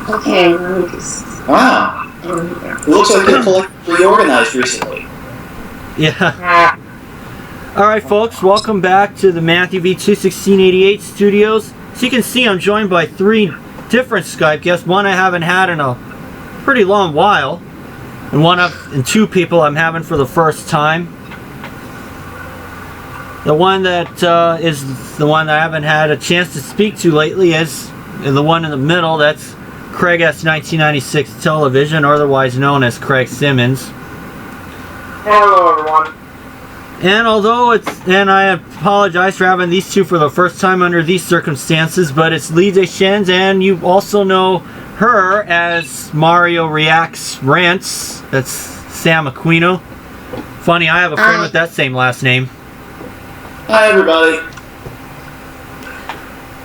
Okay, let me just... Wow. It looks like you're collectively organized recently. Yeah. Alright folks, welcome back to the Matthew V 21688 studios. So you can see I'm joined by 3 different Skype guests. One I haven't had in a pretty long while. And 2 people I'm having for the first time. The one that is the one that I haven't had a chance to speak to lately is the one in the middle. That's Craig S 1996 Television, otherwise known as Craig Simmons. Hello, everyone. And I apologize for having these 2 for the first time under these circumstances, but it's Lee Deschennes, and you also know her as Mario Reacts Rants. That's Sam Aquino. Funny, I have a friend with that same last name. Hi, everybody.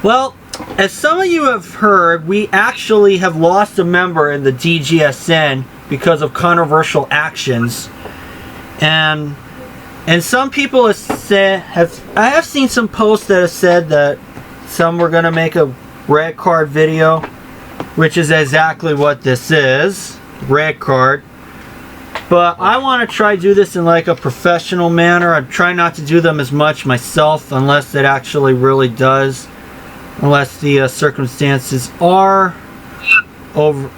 Well, as some of you have heard, we actually have lost a member in the DGSN because of controversial actions. And some people have said, I have seen some posts that have said that some were going to make a red card video, which is exactly what this is, red card. But I want to try to do this in like a professional manner. I try not to do them as much myself unless it actually really does. Unless the circumstances are in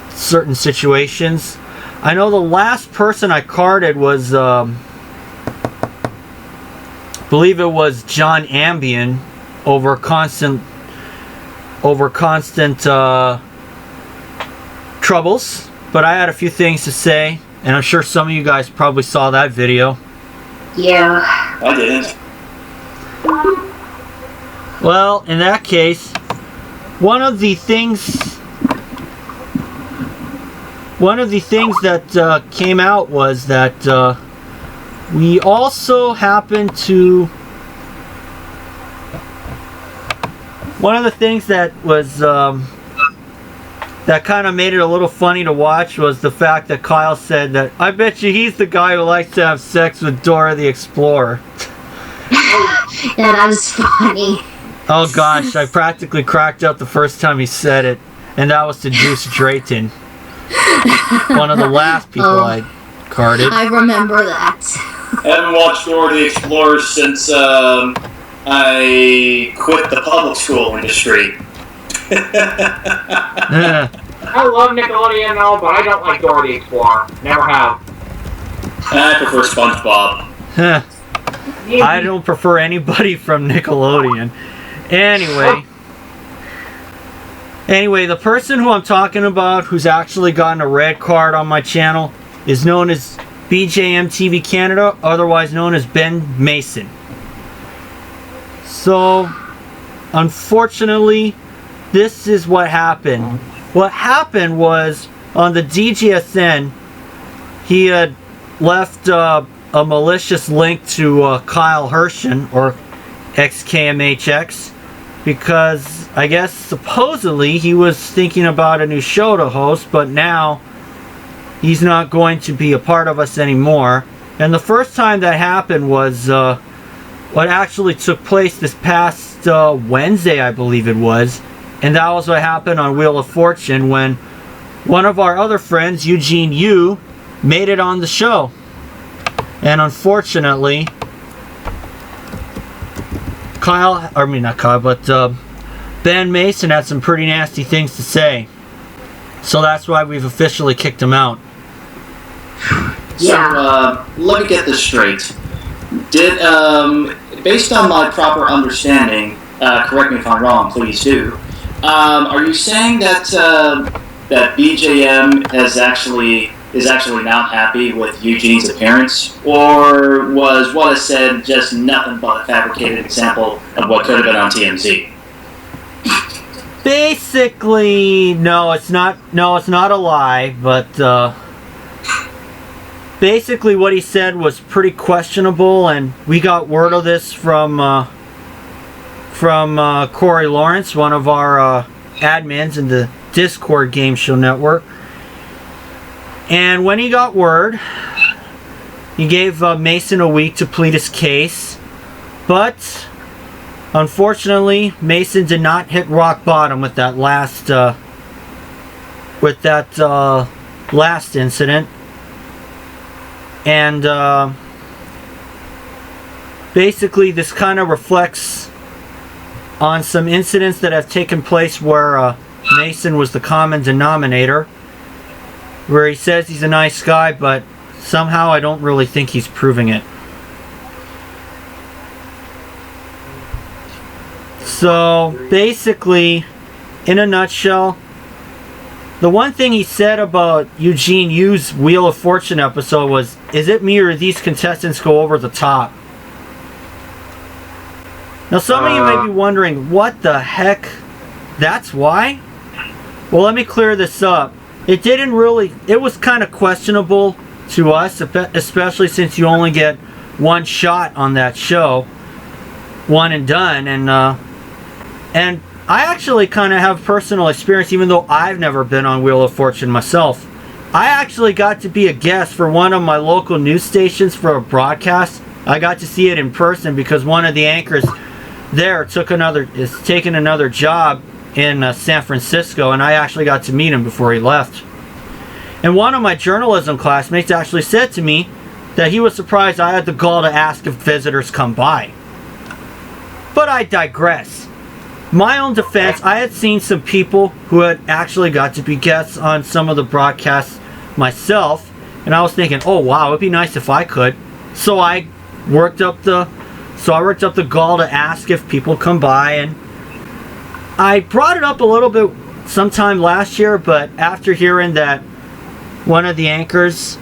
certain situations. I know the last person I carded was, believe it was John Ambien over constant troubles. But I had a few things to say, and I'm sure some of you guys probably saw that video. Yeah. I didn't. Well, in that case, one of the things that came out was that we also happened to... One of the things that was... that kind of made it a little funny to watch was the fact that Kyle said that, I bet you he's the guy who likes to have sex with Dora the Explorer. Yeah, that was funny. Oh gosh, I practically cracked up the first time he said it. And that was to Juice Drayton. One of the last people I carded. I remember that. I haven't watched Dora the Explorer since I quit the public school industry. I love Nickelodeon and all, but I don't like Dora the Explorer. Never have. I prefer SpongeBob. I don't prefer anybody from Nickelodeon. Anyway, the person who I'm talking about who's actually gotten a red card on my channel is known as BJM TV Canada, otherwise known as Ben Mason. So, unfortunately, this is what happened. What happened was, on the DGSN, he had left a malicious link to Kyle Hershen, or XKMHX, because I guess supposedly he was thinking about a new show to host, but now he's not going to be a part of us anymore. And the first time that happened was what actually took place this past Wednesday, I believe it was. And that was what happened on Wheel of Fortune when one of our other friends, Eugene Yu, made it on the show. And unfortunately, Ben Mason had some pretty nasty things to say. So that's why we've officially kicked him out. So, let me get this straight. Based on my proper understanding, correct me if I'm wrong, please do. Are you saying that that BJM is actually not happy with Eugene's appearance, or was what I said just nothing but a fabricated example of what could have been on TMZ? Basically, no, it's not a lie, but basically what he said was pretty questionable, and we got word of this from Corey Lawrence, one of our admins in the Discord Game Show Network. And when he got word, he gave Mason a week to plead his case, but Unfortunately, Mason did not hit rock bottom with that last last incident, and basically this kind of reflects on some incidents that have taken place where Mason was the common denominator, where he says he's a nice guy, but somehow I don't really think he's proving it. So basically, in a nutshell, the one thing he said about Eugene Yu's Wheel of Fortune episode was, is it me or these contestants go over the top? Now some of you may be wondering, what the heck? That's why? Well, let me clear this up. It was kind of questionable to us, especially since you only get one shot on that show. One and done, and I actually kind of have personal experience, even though I've never been on Wheel of Fortune myself. I actually got to be a guest for one of my local news stations for a broadcast. I got to see it in person because one of the anchors there is taking another job in San Francisco, and I actually got to meet him before he left. And one of my journalism classmates actually said to me that he was surprised I had the gall to ask if visitors come by. But I digress. My own defense, I had seen some people who had actually got to be guests on some of the broadcasts myself, and I was thinking, oh wow, it'd be nice if I could. So I worked up the gall to ask if people come by, and I brought it up a little bit sometime last year, but after hearing that one of the anchors,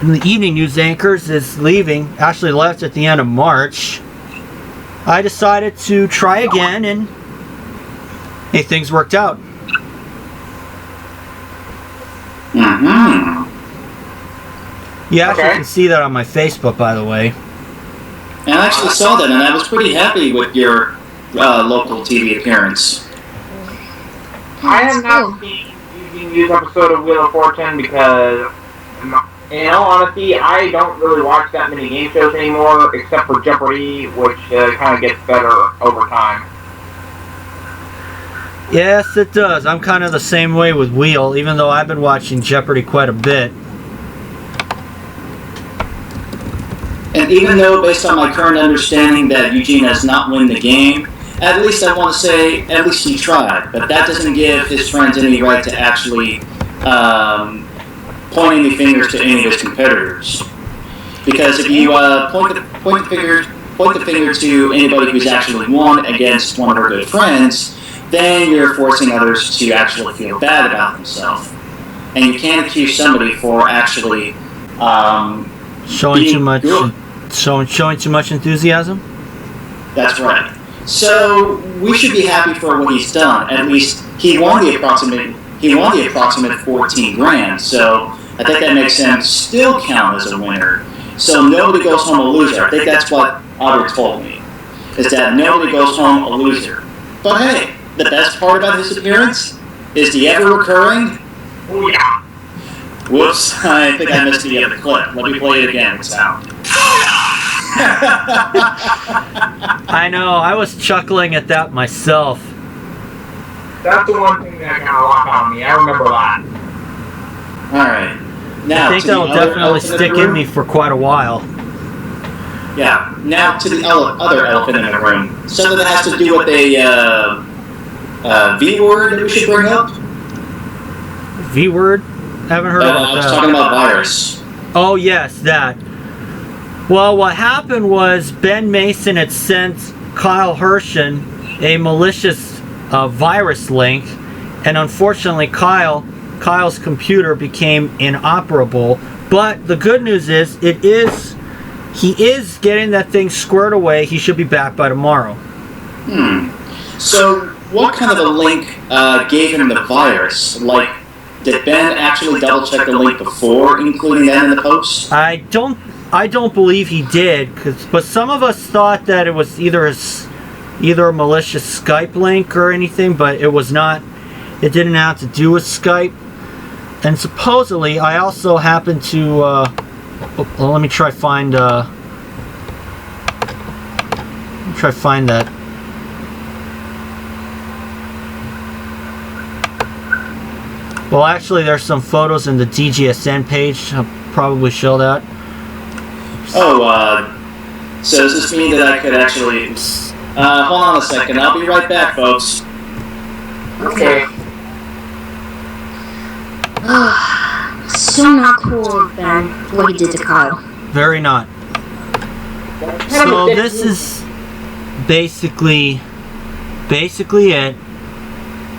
the evening news anchors, is leaving, actually left at the end of March, I decided to try again, and hey, things worked out. Mm-hmm. You actually can see that on my Facebook, by the way. And I actually saw that, and I was pretty happy with your local TV appearance. I have not seen Eugene Yu's episode of Wheel of Fortune because, in all honesty, I don't really watch that many game shows anymore, except for Jeopardy, which kind of gets better over time. Yes, it does. I'm kind of the same way with Wheel, even though I've been watching Jeopardy quite a bit. And even though, based on my current understanding, that Eugene has not won the game, at least I want to say, at least he tried. But that doesn't give his friends any right to actually point any fingers to any of his competitors. Because if you point the finger to anybody who's actually won against one of our good friends, then you're forcing others to actually feel bad about themselves. And you can't accuse somebody for actually showing too much enthusiasm. That's right. So we should be happy for what he's done. At least he won the approximate 14 grand. So I think that makes him still count as a winner. So nobody goes home a loser. I think that's what Otter told me, is that nobody goes home a loser. But hey, the best part about his appearance is the ever recurring. Oh yeah. Whoops! I think I missed the other clip. Let me play it again. It's out. I know, I was chuckling at that myself. That's the one thing that kind of locked on me. I remember that. Alright. Now, I think that'll definitely stick in me for quite a while. Yeah. Now to the other elephant in the room. Something that has to do with a V word that we should bring up. V word? Haven't heard about that. I was talking about virus. Oh yes, that. Well, what happened was Ben Mason had sent Kyle Hershen a malicious virus link, and unfortunately Kyle's computer became inoperable. But the good news is, he is getting that thing squared away. He should be back by tomorrow. So, what kind of a link gave him the virus? Like, did Ben actually double check the link before including that in the post? I don't believe he did, but some of us thought that it was either a malicious Skype link or anything, but it was not. It didn't have to do with Skype. And supposedly, I also happened to. Well, let me try find. me try to find that. Well, actually, there's some photos in the DGSN page. I'll probably show that. Oh, so does this mean that I could actually... hold on a second. I'll be right back, folks. Okay. So not cool, Ben, what he did to Kyle. Very not. So this is basically it.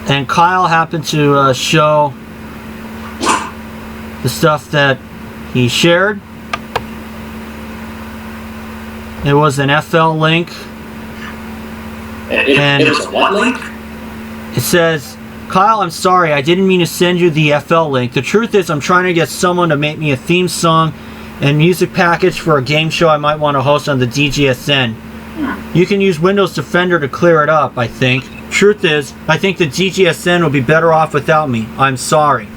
And Kyle happened to show the stuff that he shared. It was an FL link. It was a what link? It says, Kyle, I'm sorry, I didn't mean to send you the FL link. The truth is, I'm trying to get someone to make me a theme song and music package for a game show I might want to host on the DGSN. You can use Windows Defender to clear it up, I think. Truth is, I think the DGSN will be better off without me. I'm sorry.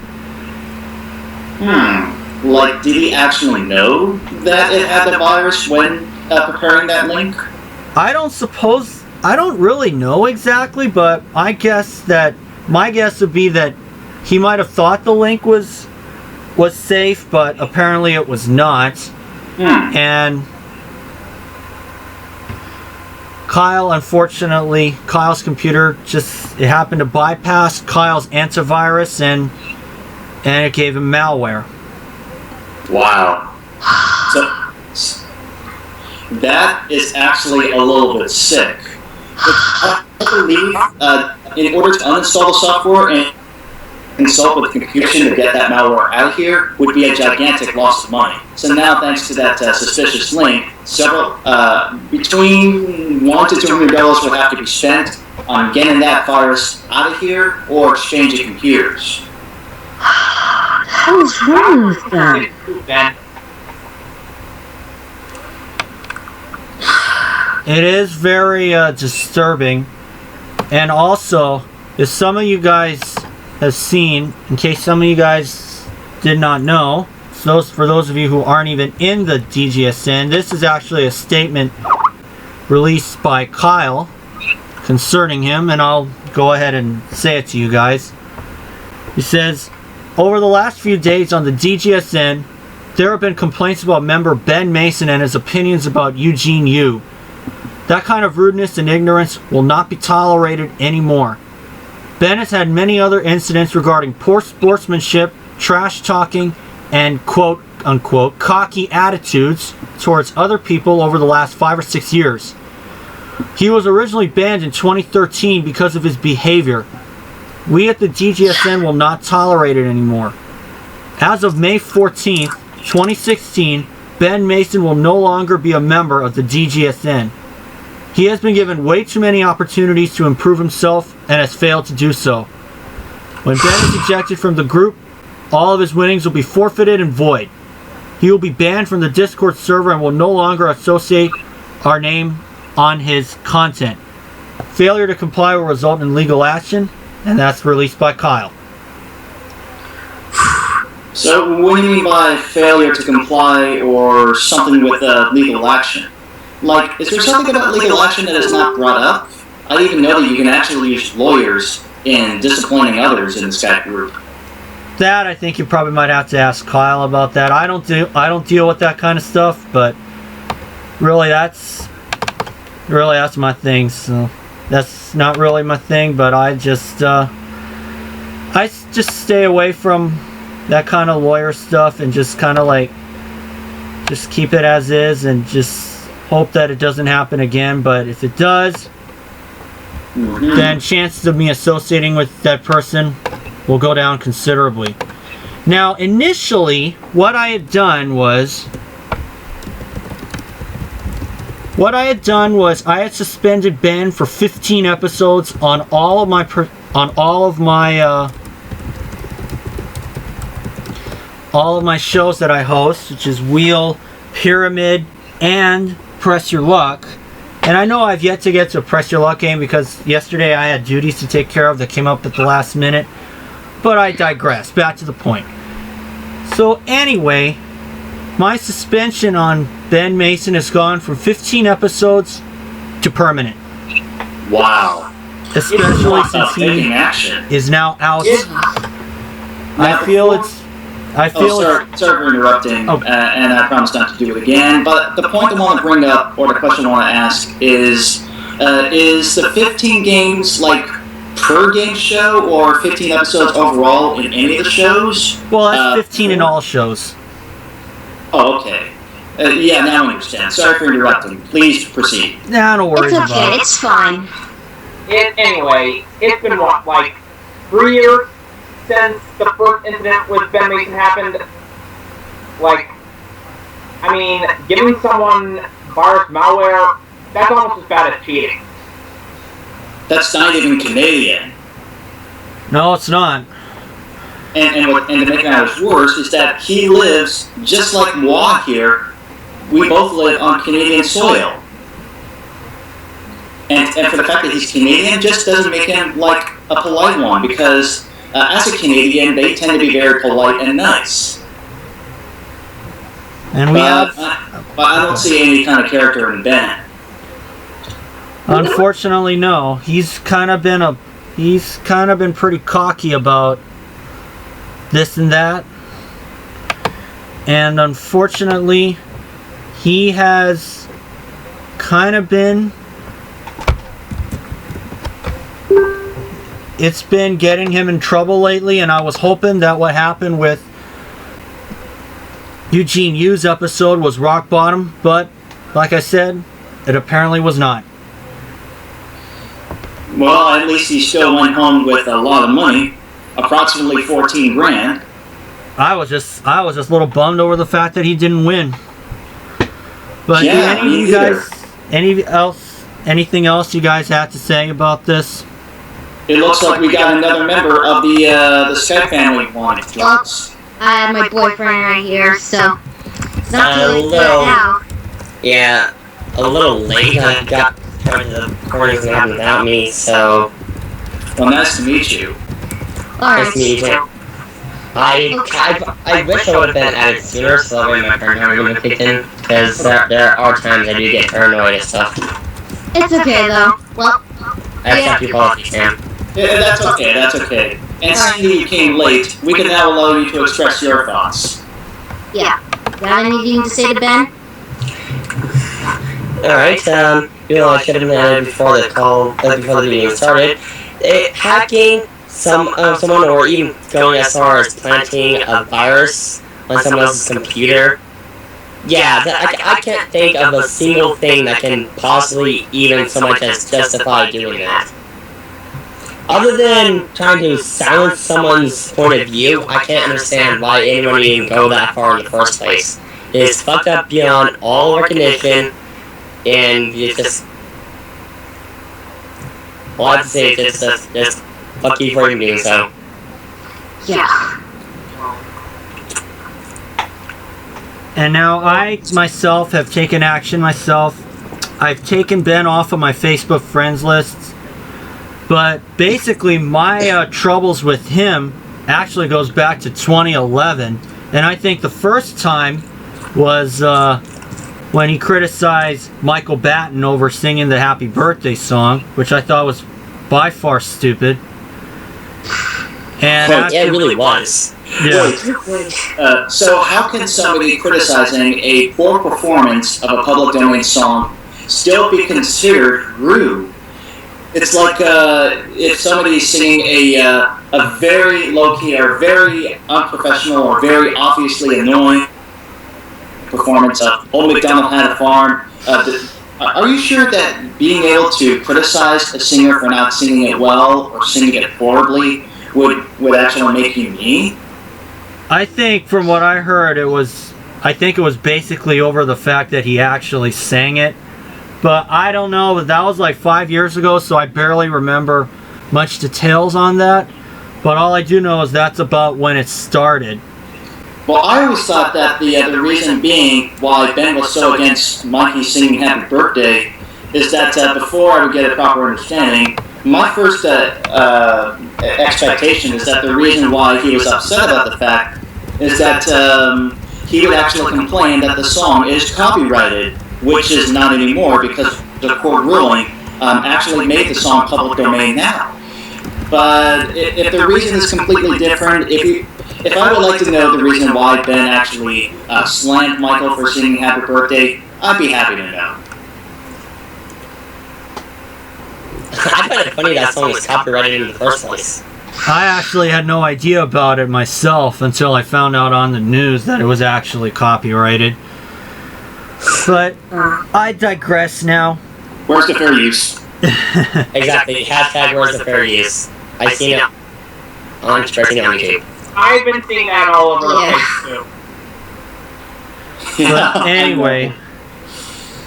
Like, did he actually know that it had the virus when preparing that link? I don't really know exactly, but my guess would be that he might have thought the link was safe, but apparently it was not. And Kyle, unfortunately, Kyle's computer it happened to bypass Kyle's antivirus and it gave him malware. Wow. So that is actually a little bit sick. I believe in order to uninstall the software and consult with the computer to get that malware out of here would be a gigantic loss of money. So now, thanks to that suspicious link, between $100 to $200 would have to be spent on getting that virus out of here or exchanging computers. What's wrong with them? It is very disturbing. And also, if some of you guys have seen, in case some of you guys did not know, for those of you who aren't even in the DGSN, this is actually a statement released by Kyle concerning him, and I'll go ahead and say it to you guys. He says, over the last few days on the DGSN, there have been complaints about member Ben Mason and his opinions about Eugene Yu. That kind of rudeness and ignorance will not be tolerated anymore. Ben has had many other incidents regarding poor sportsmanship, trash talking, and quote-unquote cocky attitudes towards other people over the last 5 or 6 years. He was originally banned in 2013 because of his behavior. We at the DGSN will not tolerate it anymore. As of May 14th, 2016, Ben Mason will no longer be a member of the DGSN. He has been given way too many opportunities to improve himself and has failed to do so. When Ben is ejected from the group, all of his winnings will be forfeited and void. He will be banned from the Discord server and will no longer associate our name on his content. Failure to comply will result in legal action, and that's released by Kyle. So what do you mean by failure to comply or something with legal action? Like, is there something about legal action that is not brought up? I didn't even know that you can actually use lawyers in disappointing others in the Skype group. That I think you probably might have to ask Kyle about that. I don't deal with that kind of stuff, but really that's my thing. So that's not really my thing, but I just stay away from that kind of lawyer stuff and just kind of like just keep it as is and just hope that it doesn't happen again. But if it does, then chances of me associating with that person will go down considerably. Now, initially, what I had done was I had suspended Ben for 15 episodes on all of my shows that I host, which is Wheel, Pyramid, and Press Your Luck. And I know I've yet to get to a Press Your Luck game because yesterday I had duties to take care of that came up at the last minute. But I digress. Back to the point. So anyway, my suspension on Ben Mason has gone from 15 episodes to permanent. Wow. Especially since taking he action. is now out. Now, sorry for interrupting, and I promise not to do it again, but the point I want to bring up, or the question I want to ask, is the 15 games, like, per game show, or 15 episodes overall in any of the shows? Well, that's 15 in all shows. Oh, okay. Yeah, now I understand. Sorry for interrupting. Please proceed. Nah, no worries It's okay, about it. it's fine. Anyway, it's been what, like 3 years since the first incident with Ben Mason happened? Like, I mean, giving someone virus malware, that's almost as bad as cheating. That's not even Canadian. No, it's not. And to make matters worse is that he lives, just like moi here, we both live on Canadian soil. And for the fact that he's Canadian just doesn't make him like a polite one, because as a Canadian, they tend to be very polite and nice. And we have... But I don't see any kind of character in Ben. Unfortunately, no. He's kind of been pretty cocky about this and that. And unfortunately, he has kind of been... It's been getting him in trouble lately, and I was hoping that what happened with Eugene Yu's episode was rock bottom, but like I said, it apparently was not. Well, at least he still went home with a lot of money, approximately 14 grand. I was just a little bummed over the fact that he didn't win. But Yeah, do any of you guys, anything else you guys have to say about this? It looks like we got another member of the Skype family wanting to join us. I have my boyfriend right here, so it's not too late for Hello. that now. Yeah, a little late. I got part of the recordings and happened without me, so Well, nice to meet you. Alright. nice to meet you. I wish I would have been added sooner, so that way my paranoia would have kicked in, because there are times I do get paranoid and stuff. It's okay though. Well, I accept your apologies, Sam. Yeah, that's okay. And seeing that you came late, we can now allow you to express your thoughts. yeah. Got anything to say to Ben? Alright, I should have been added before the call, before the meeting started. Hacking someone, or even going as far as planting a virus on someone else's computer. Yeah, I can't think of a single thing that can possibly even so much as justify doing that. Other than trying to silence someone's point of view, I can't understand why anyone would even go that far in the first place. It's fucked up beyond all recognition, and it's just... all I have to say is just fuck you for even doing so. Yeah. And now I, myself, have taken action myself. I've taken Ben off of my Facebook friends lists. But basically, my troubles with him actually goes back to 2011. And I think the first time was when he criticized Michael Batten over singing the Happy Birthday song, which I thought was by far stupid. And Well, yeah, it really was. yeah. So how can somebody criticizing a poor performance of a public domain song still be considered rude? It's like if somebody's singing a very low-key or very unprofessional or very obviously annoying performance of Old MacDonald Had a Farm. Are you sure that being able to criticize a singer for not singing it well or singing it horribly would actually make you mean? I think from what I heard, it was basically over the fact that he actually sang it. But I don't know, that was like 5 years ago, so I barely remember much details on that. But all I do know is that's about when it started. Well, I always thought that the reason being why Ben was so against Mikey singing Happy Birthday is that before I would get a proper understanding, my first expectation is that the reason why he was upset about the fact is that he would actually complain that the song is copyrighted, which is not anymore, because court ruling actually made the song public domain now. But if the reason is completely different, if I would like to know the reason why Ben actually slammed Michael for singing Happy Birthday, I'd be happy to know. I find it funny that song was copyrighted in the first place. I actually had no idea about it myself until I found out on the news that it was actually copyrighted. But I digress now. Where's the fair use? Exactly. Hashtag where's the fair use. I've seen it on YouTube. I've been seeing that all over the place too. Yeah. But anyway,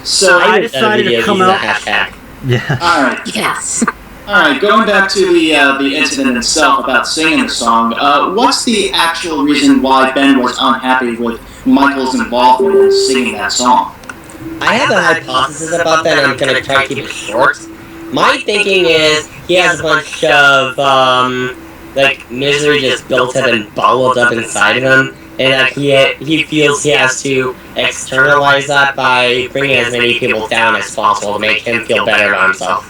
So I decided to come out. Hashtag. Yeah. Alright. Yes. Alright, going back to the incident itself about singing the song, what's the actual reason why Ben was unhappy with Michael's involvement in singing that song? I have a hypothesis about that, and I'm gonna try to keep it short. My thinking is he has a bunch of misery just built up and bottled up inside of him, and that he feels he has to externalize that by bringing as many people down as possible to make him feel better about himself.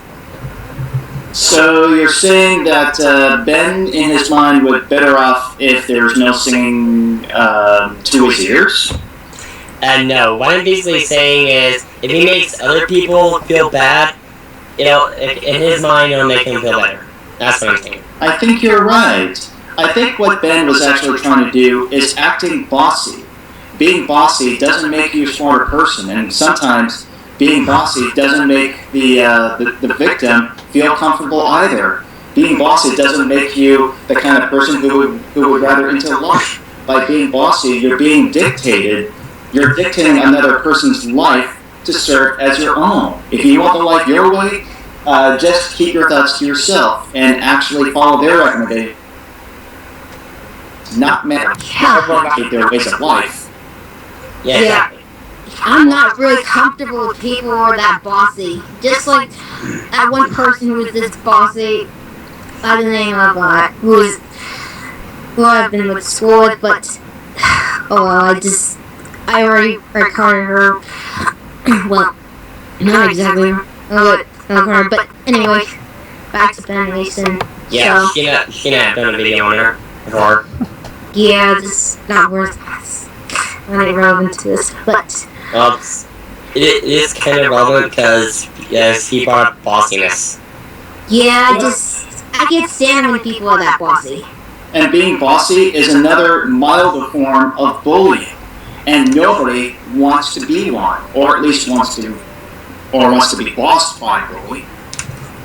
So you're saying that Ben, in his mind, would better off if there was no singing to his ears? And no, what I'm basically saying is, if he makes other people feel bad, in his mind, it'll make him feel better. That's what I'm saying. I think you're right. I think what Ben was actually trying to do is acting bossy. Being bossy doesn't make you a smarter person, and sometimes being bossy doesn't make the victim feel comfortable either. Being bossy doesn't make you the kind of person who would rather interlock. By being bossy, you're being dictated. You're dictating another person's life to serve as your own. If you want the life your way, just keep your thoughts to yourself and actually follow their recommendation. Not keep their ways of life. Yeah, exactly. I'm not really comfortable with people who are that bossy. Just like that one person who was this bossy by the name of who I've been with school with, but I already recorded her. Well, not exactly but anyway, back to Ben Mason. Yeah, So, she not done a video on her before. yeah, just not worth not relevant to this, but Well, it is kind of relevant because he brought up bossiness. yeah, I can't stand when people are that bossy. And being bossy is another milder form of bullying. And nobody wants to be one, or at least wants to be bossed by a bully.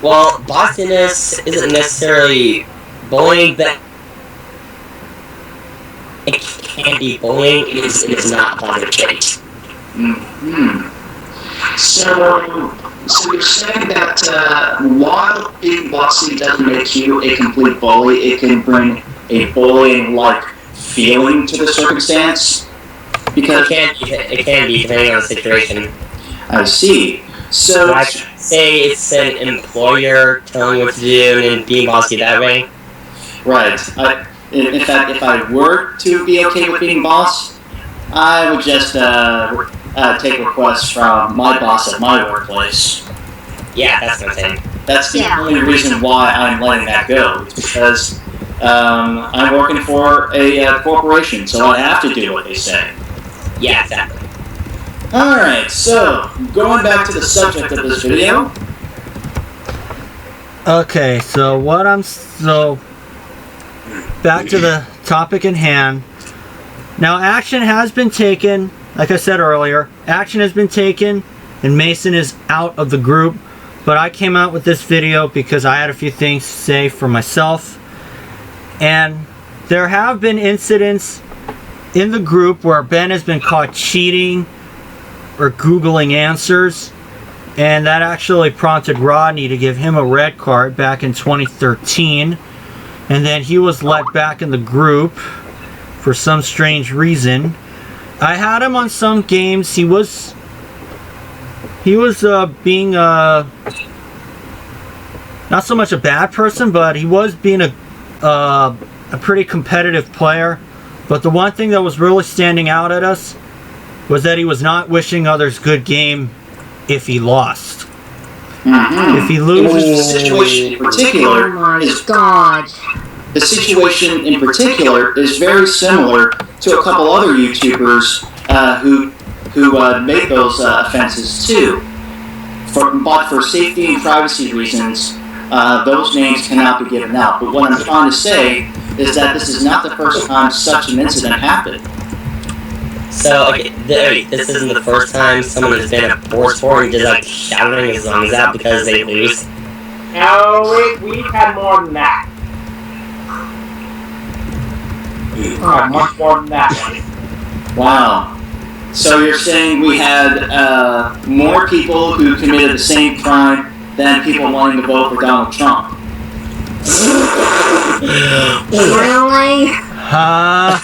Well, bossiness isn't necessarily bullying, but it can be bullying. It is not positive change. Mm-hmm. So you're saying that while being bossy doesn't make you a complete bully, it can bring a bullying-like feeling to the circumstance? Because it can be depending on the situation. I see. So I'd say it's an employer telling you what to do and being bossy that way. right. In fact, if I were to be okay with being boss, I would just take requests from my boss at my workplace. Yeah, that's what I'm saying. That's the only reason why I'm letting that go. It's because I'm working for a corporation, so I have to do what they say. Yeah, exactly. Alright, so, going back to the subject of this video. Okay, so back to the topic in hand. Now, action has been taken, like I said earlier, action has been taken, and Mason is out of the group, but I came out with this video because I had a few things to say for myself, and there have been incidents in the group where Ben has been caught cheating or Googling answers, and that actually prompted Rodney to give him a red card back in 2013, and then he was let back in the group for some strange reason. I had him on some games. He was being not so much a bad person, but he was being a pretty competitive player. But the one thing that was really standing out at us was that he was not wishing others good game if he lost. Mm-hmm. If he The loses, situation in Oh particular my is god. the situation in particular is very similar to a couple other YouTubers who made those offenses too. But for safety and privacy reasons, those names cannot be given out. But what I'm trying to say is that this is not the first time such an incident happened. So, okay, this isn't the first time someone has been a force for and just like shouting his lungs out because they lose. No, we've had more than that. Much more than that. Wow. So you're saying we had more people who committed the same crime than people wanting to vote for Donald Trump? Really? huh?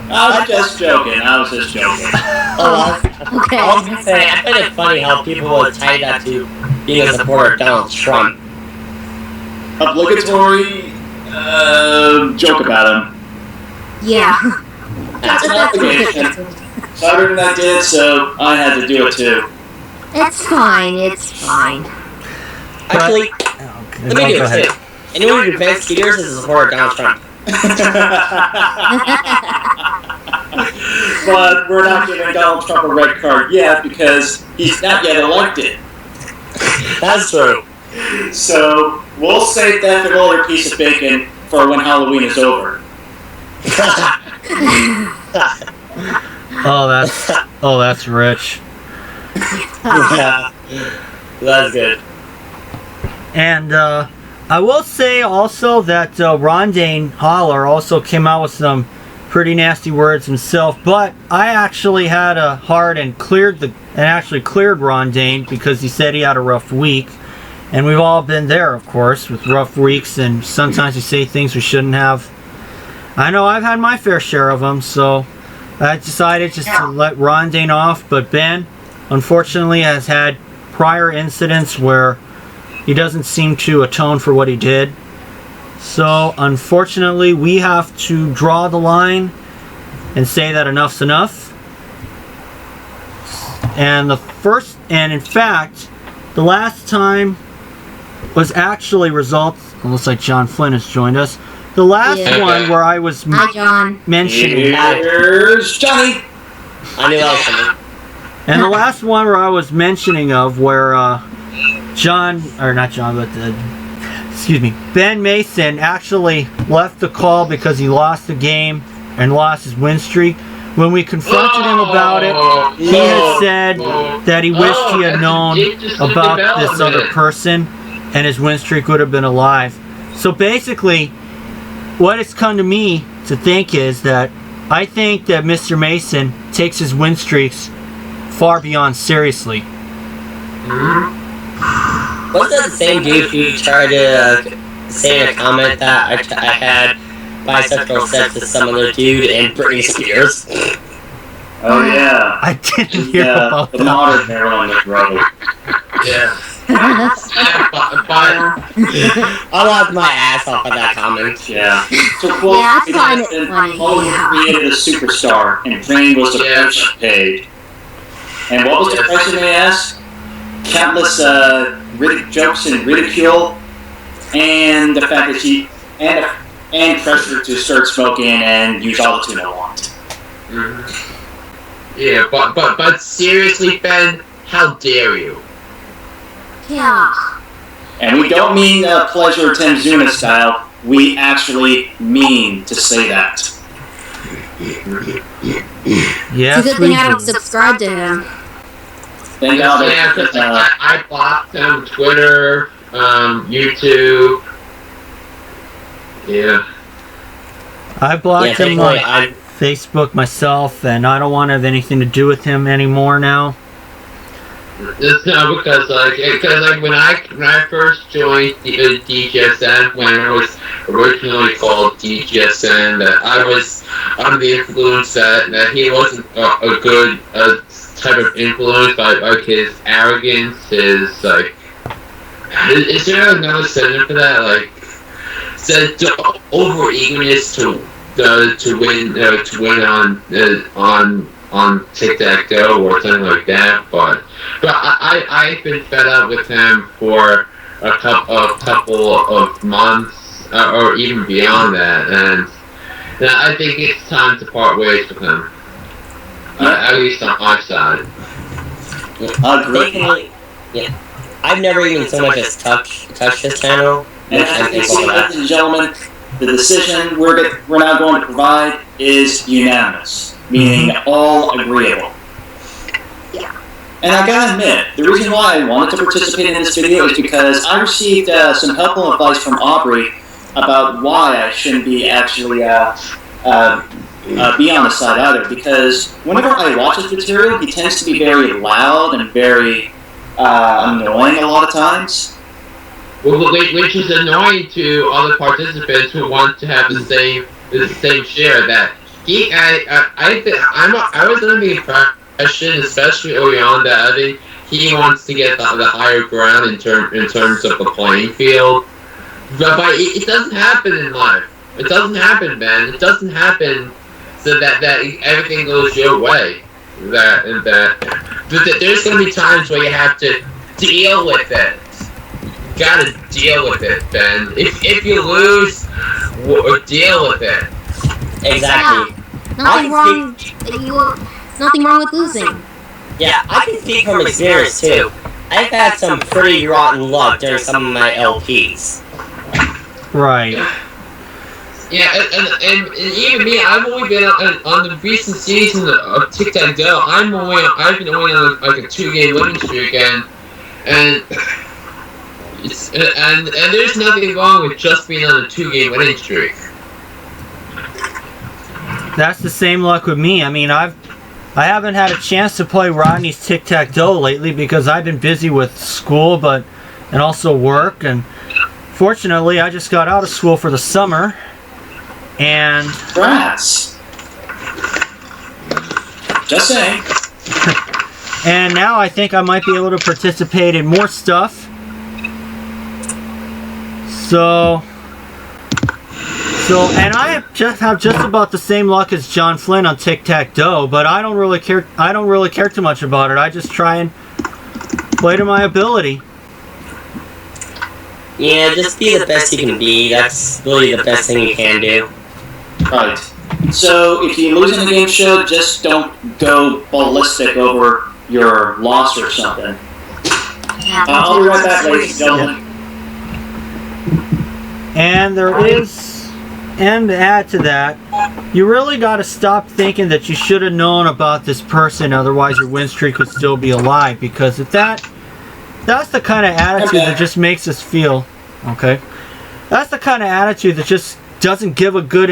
I was just joking. Okay. I was gonna say, I find it funny how people will tie that to being a supporter of Donald Trump. Obligatory joke about him. Yeah. That's an obligation. Southern I did, so I had to do it too. It's fine. Actually, Okay, let me do go it ahead. too. Anyone who defends skiers is a supporter of Donald Trump. But we're not giving Donald Trump a red card yet because he's not yet elected. That's true. So we'll save that little piece of bacon for when Halloween is over. Oh, that's rich. Yeah. That's good. And I will say also that Rondane Holler also came out with some pretty nasty words himself, but I actually had a heart and cleared Rondane because he said he had a rough week, and we've all been there, of course, with rough weeks, and sometimes we say things we shouldn't have. I know I've had my fair share of them, so I decided just to let Rondane off, but Ben, unfortunately, has had prior incidents where he doesn't seem to atone for what he did. So, unfortunately, we have to draw the line and say that enough's enough. And in fact, the last time was actually results. It looks like John Flynn has joined us. The last one where I was Hi, John. mentioning. Here's Johnny. I knew that was coming. And the last one where I was mentioning of where Ben Mason actually left the call because he lost the game and lost his win streak. When we confronted him about it, he had said that he wished he had known about this other person and his win streak would have been alive. So basically, what it's come to me to think is that I think that Mr. Mason takes his win streaks far beyond seriously. Wasn't that the same dude who tried to say in a comment that I had bisexual sex with some other dude and Britney Spears? Oh yeah. I didn't hear about the that. modern Marilyn Monroe. Yeah. I laughed my ass off at that comment. Yeah. So quote, Yeah, I find it funny. Hollywood created a superstar, and fame was the price she paid. And what was the price, you may ask? Countless jokes and ridicule, and the fact that she and pressure to start smoking and use all the tune I want. Yeah, but seriously, Ben, how dare you? Yeah. And we don't mean pleasure Tim Zuna style. We actually mean to say that. Yes, It's a good we thing I don't do. subscribe to him. Thank God Yeah, that, I blocked him, Twitter, YouTube. Yeah. I blocked him on thankfully, Facebook myself, and I don't want to have anything to do with him anymore now. It's not because when I first joined DGSN, when it was originally called DGSN, that I was under the influence that he wasn't a good type of influence, like his arrogance, his like. Is there another synonym for that? Like, said over eagerness to win on Tic-Tac-Toe or something like that. But I've been fed up with him for a couple of months, or even beyond that, and I think it's time to part ways with him. At least on my side. Definitely, yeah. I've never even so much as touched his channel. And as you see, ladies and gentlemen, the decision we're now going to provide is unanimous, meaning all agreeable. And I gotta admit, the reason why I wanted to participate in this video is because I received some helpful advice from Aubrey about why I shouldn't be actually be on the side either. Because whenever I watch his material, he tends to be very loud and very annoying a lot of times. Which is annoying to other participants who want to have the same share. That I was under the impression, especially early on, that I think he wants to get the higher ground in terms of the playing field. But it doesn't happen in life. It doesn't happen, Ben. It doesn't happen so that everything goes your way. There's gonna be times where you have to deal with it. You gotta deal with it, Ben. If you lose, deal with it. Exactly. Yeah. Nothing wrong with losing. Yeah, I can speak from experience too. I've had some pretty rotten luck during some of my LPs. Right. Yeah, and even me, I've only been on the recent season of Tic-Tac-Toe. I've been only on like a 2-game winning streak, and there's nothing wrong with just being on a 2-game winning streak. That's the same luck with me. I mean, I haven't had a chance to play Rodney's Tic-Tac-Toe lately because I've been busy with school, and also work. And fortunately, I just got out of school for the summer, and Rats. Just saying. and now I think I might be able to participate in more stuff. So, and I have just about the same luck as John Flynn on Tic-Tac-Toe, but I don't really care. I don't really care too much about it. I just try and play to my ability. Yeah, just be the best you can be. That's really the best thing you can do. Right. So if you lose in the game show, just don't go ballistic over your loss or something. Yeah, I'll be right back, ladies and gentlemen. And and to add to that, you really got to stop thinking that you should have known about this person, otherwise your win streak would still be alive. Because if that's the kind of attitude that just makes us feel, okay? That's the kind of attitude that just doesn't give a good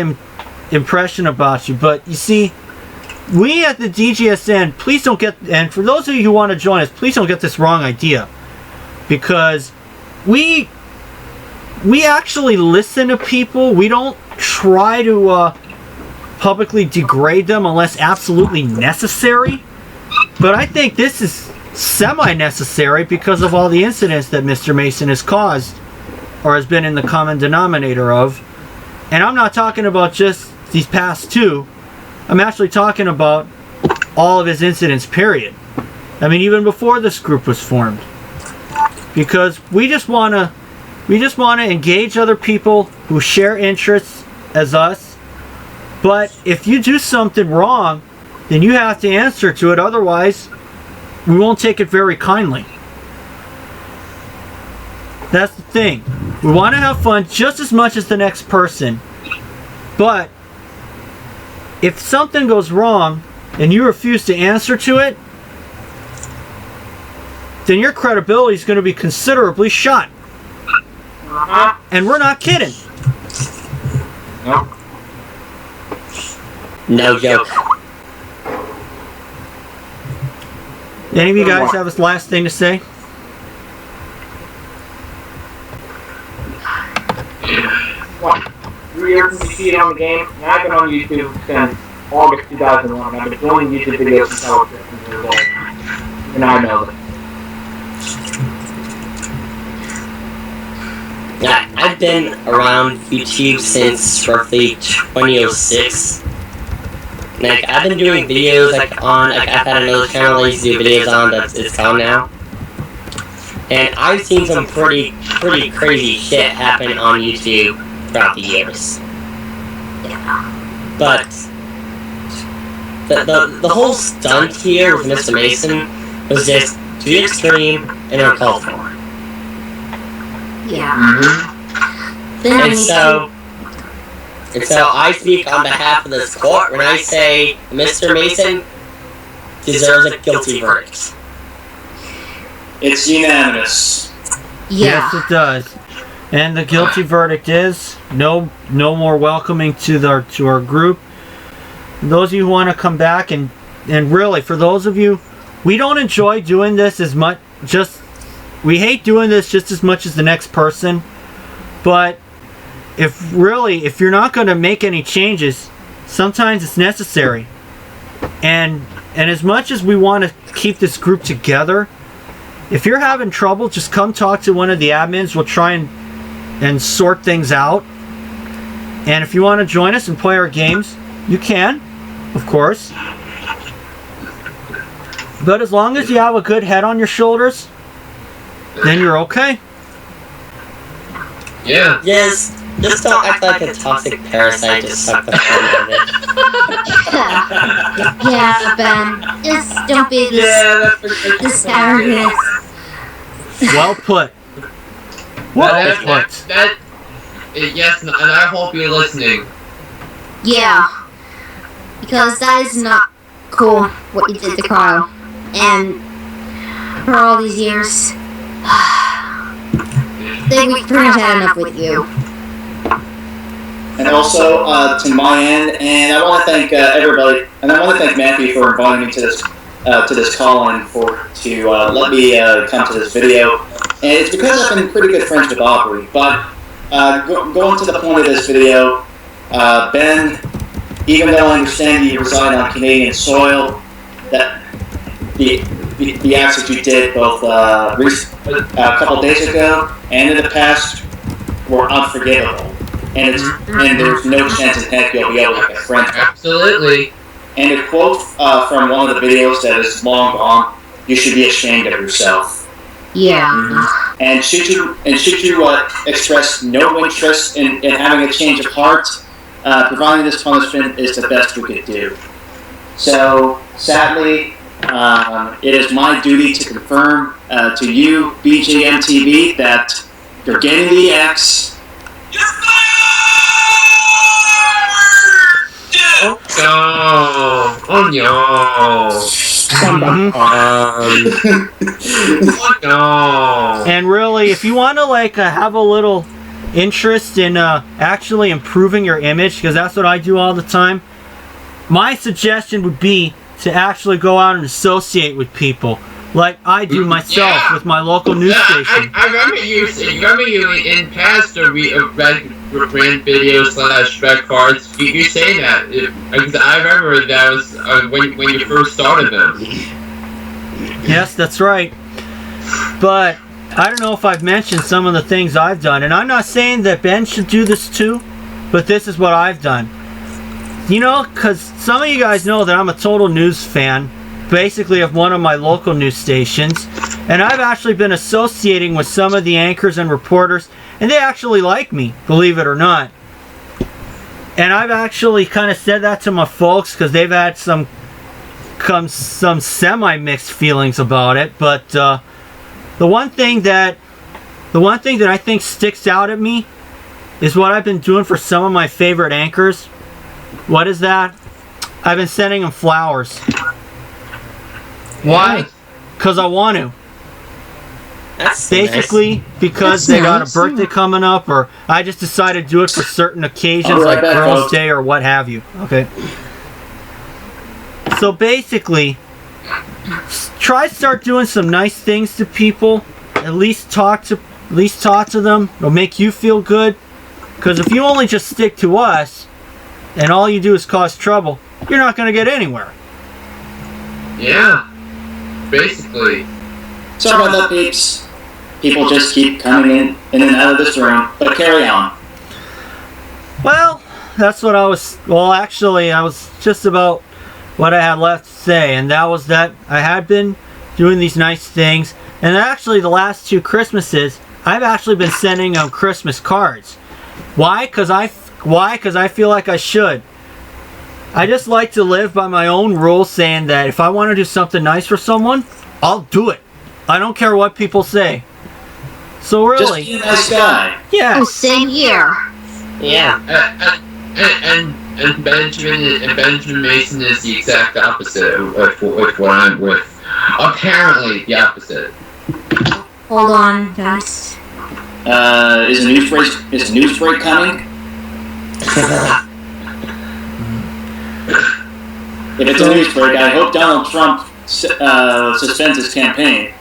impression about you. But you see, we at the DGSN, please don't get, and for those of you who want to join us, please don't get this wrong idea. Because we actually listen to people. We don't try to publicly degrade them unless absolutely necessary. But I think this is semi-necessary because of all the incidents that Mr. Mason has caused or has been in the common denominator of. And I'm not talking about just these past two. I'm actually talking about all of his incidents, period. I mean, even before this group was formed. Because we just want to engage other people who share interests as us. But if you do something wrong, then you have to answer to it. Otherwise, we won't take it very kindly. That's the thing. We want to have fun just as much as the next person. But if something goes wrong and you refuse to answer to it, then your credibility is going to be considerably shot. And we're not kidding. Nope. No joke. Any of you guys have a last thing to say? What? 3 years since you see it on the game, and I've been on YouTube since August 2001. I've been doing YouTube videos since I was 15 years old. And I know that. Yeah, I've been around YouTube since roughly 2006. Like, I've been doing videos, like, on, like, I've had another channel I used to do videos on that it's gone now. And I've seen some pretty crazy shit happen on YouTube throughout the years. But the whole stunt here with Mr. Mason was just to the extreme and uncalled for. Yeah. And so I speak on behalf of this court when I say Mr. Mason deserves a guilty verdict. It's unanimous. Yeah. Yes, it does. And the guilty verdict is no more welcoming to our group. Those of you who want to come back and really, for those of you, we don't enjoy doing this as much. We hate doing this just as much as the next person. But if you're not going to make any changes, sometimes it's necessary. And as much as we want to keep this group together, if you're having trouble, just come talk to one of the admins. We'll try and sort things out. And if you want to join us and play our games, you can, of course. But as long as you have a good head on your shoulders, then you're okay. Yeah. Yes, just don't act like a toxic parasite to suck the fun out of it. Yeah, Ben. Just don't be this arrogant. Well put. Yes, and I hope you're listening. Yeah. Because that is not cool, what you did to Kyle. And for all these years, we've pretty much had enough with you. And also, to my end, and I want to thank everybody, and I want to thank Matthew for inviting me to this call-in to let me come to this video. And it's because I've been pretty good friends with Aubrey. But going to the point of this video, Ben, even though I understand you reside on Canadian soil, that the acts that you did both a couple days ago and in the past were unforgivable. And there's no chance in heck you'll be able to get friends. Absolutely. And a quote from one of the videos that is long gone: "You should be ashamed of yourself." Yeah. And should you express no interest in having a change of heart, providing this punishment is the best we could do. So sadly, it is my duty to confirm to you, BJM TV, that you're getting the X. Oh no! Oh no! And really, if you want to have a little interest in actually improving your image, because that's what I do all the time, my suggestion would be to actually go out and associate with people, like I do myself with my local news station. I remember you in past Red videos / Red cards. You say that. I remember that was when you first started them. Yes, that's right. But I don't know if I've mentioned some of the things I've done, and I'm not saying that Ben should do this too, but this is what I've done. You know, because some of you guys know that I'm a total news fan, basically of one of my local news stations, and I've actually been associating with some of the anchors and reporters, and they actually like me, believe it or not. And I've actually kind of said that to my folks because they've had some semi-mixed feelings about it. But the one thing that I think sticks out at me is what I've been doing for some of my favorite anchors. What is that? I've been sending them flowers. Why? Because I want to. That's basically nice. because That's they got nice. a birthday coming up, or I just decided to do it for certain occasions, like Girls' Day or what have you. Okay. So basically, try to start doing some nice things to people. At least talk to them. It'll make you feel good. Because if you only just stick to us, and all you do is cause trouble, you're not going to get anywhere. Yeah. Basically. Sorry about that, peeps. People just keep coming in and out of this room, but carry on. Well, that's what I was... Well, actually, I was just about what I had left to say, and that was that I had been doing these nice things, and actually the last 2 Christmases, I've actually been sending them Christmas cards. Why? Because I feel like I should. I just like to live by my own rules, saying that if I want to do something nice for someone, I'll do it. I don't care what people say. So really, just be a nice guy. yeah. Oh, same here. Yeah. And Benjamin Mason is the exact opposite with what I'm with. Apparently, the opposite. Hold on, guys. Is a news break coming? If it's a news break, I hope Donald Trump suspends his campaign.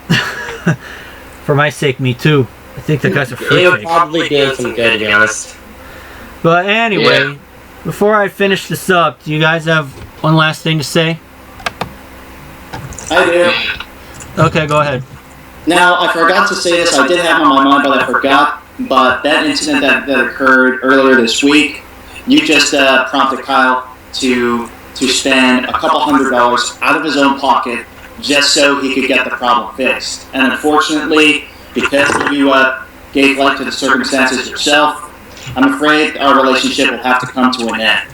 For my sake, me too. I think the guy's a freak. It would probably do some good, to be honest. But anyway, before I finish this up, do you guys have one last thing to say? I do. Okay, go ahead. Now, I forgot to say this. I did have it on my mind, but I forgot. But that incident that occurred earlier this week, you just prompted Kyle to spend a couple $100 out of his own pocket just so he could get the problem fixed. And unfortunately, because you gave life to the circumstances yourself, I'm afraid our relationship will have to come to an end.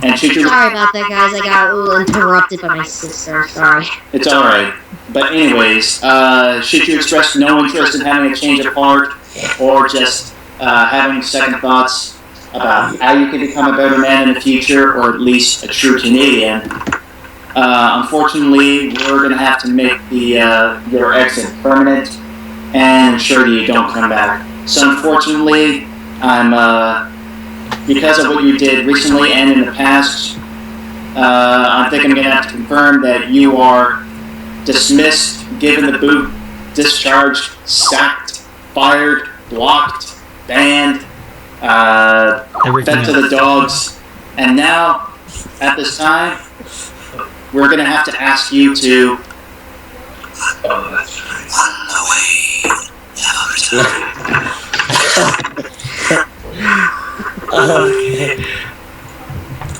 And should you... Sorry about that, guys. I got a little interrupted by my sister. Sorry. It's alright. But anyways, should you express no interest in having a change of heart or just having second thoughts about how you can become a better man in the future, or at least a true Canadian, unfortunately, we're going to have to make your exit permanent and ensure that you don't come back. So unfortunately, because of what you did recently and in the past, I think I'm going to have to confirm that you are dismissed, given the boot, discharged, sacked, fired, blocked, banned, fed to the dogs, and now, at this time, we're going to have to ask you to run away.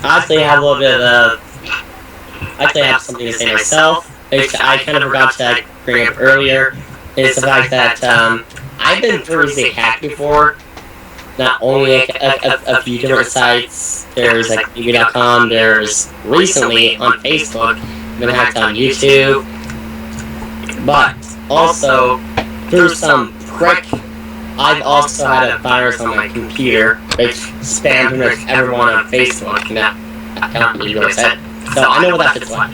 Actually, I have a little bit of actually, I have something to say myself, which I kind of forgot to bring up earlier. Is the fact that I've been previously hacked before. Not only a few different sites. There's like TV.com. There's recently on Facebook. Been hacked on YouTube. But also through some prick, I've also had a virus on my computer which spammed pretty much everyone on Facebook. And that got me really upset. So I know what that feels like.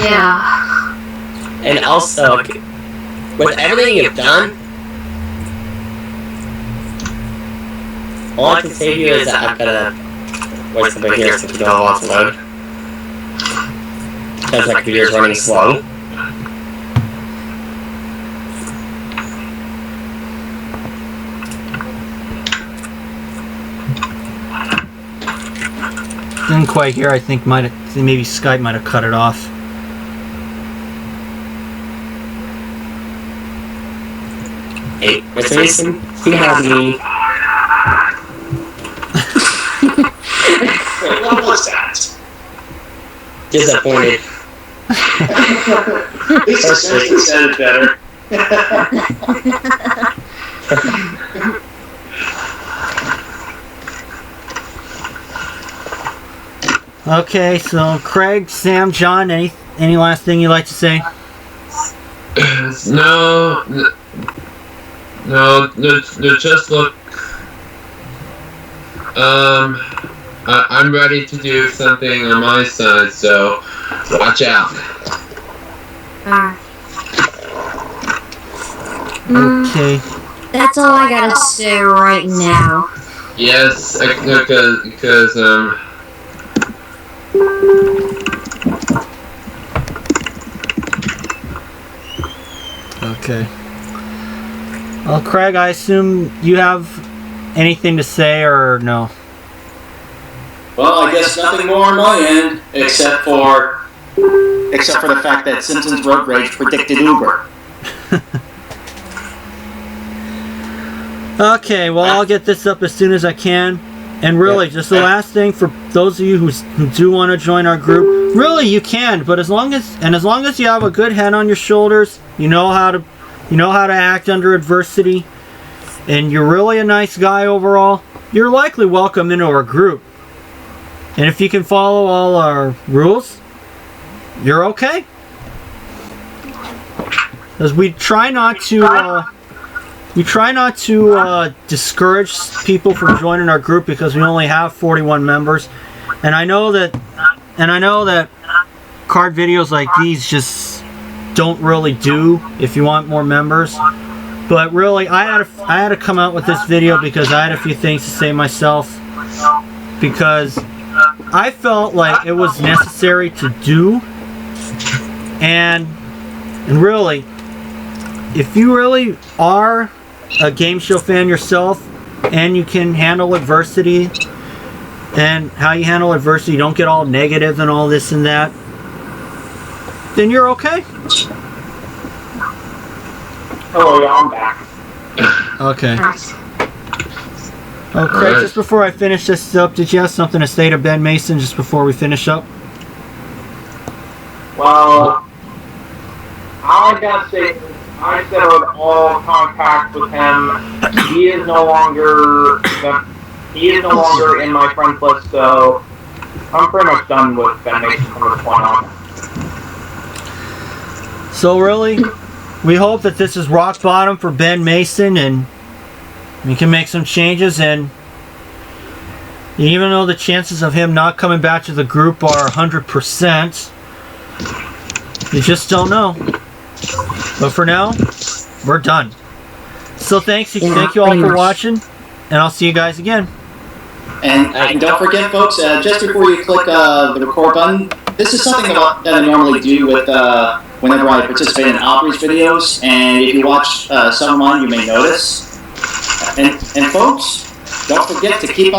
Yeah. And also, with everything you've done, all I can say to you is that I've got to wait somebody here since you don't want to load. Because my computer is running slow. Didn't quite hear. I think maybe Skype might have cut it off. Hey, Mr. Mason, you have me. What was that? Disappointed. This is said it better. Okay, so Craig, Sam, John, any last thing you'd like to say? No, just look. I'm ready to do something on my side, so watch out. Okay. That's all I gotta say right now. Yes, because Okay. Well, Craig, I assume you have anything to say or no? Well, I guess nothing more on my end, except for the fact that Simpsons Road Rage predicted Uber. Okay, well, I'll get this up as soon as I can. And really, just the last thing for those of you who do want to join our group, really you can, but as long as you have a good head on your shoulders, you know how to act under adversity, and you're really a nice guy overall, you're likely welcome into our group. And if you can follow all our rules, you're okay. Because we try not to discourage people from joining our group because we only have 41 members, and I know that card videos like these just don't really do if you want more members. But really, I had to come out with this video because I had a few things to say myself, because I felt like it was necessary to do, and really, if you really are a game show fan yourself and you can handle adversity, and how you handle adversity, you don't get all negative and all this and that, then you're okay. Oh yeah, I'm back. Okay. Okay, just before I finish this up, did you have something to say to Ben Mason just before we finish up? Well, I gotta say, I severed all contact with him. He is no longer in my friends list, so I'm pretty much done with Ben Mason from this point on. So really, we hope that this is rock bottom for Ben Mason, and we can make some changes. And even though the chances of him not coming back to the group are 100%, you just don't know. But for now, we're done. So thank you all for watching, and I'll see you guys again. And don't forget, folks, just before you click the record button, this is something that I normally do with whenever I participate in Aubrey's videos, and if you watch some of mine, you may notice. And folks, don't forget to keep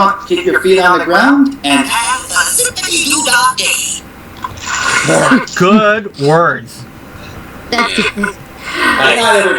your feet on the ground and have a zippity-doo-dah day. Good words. That's Good night, everybody.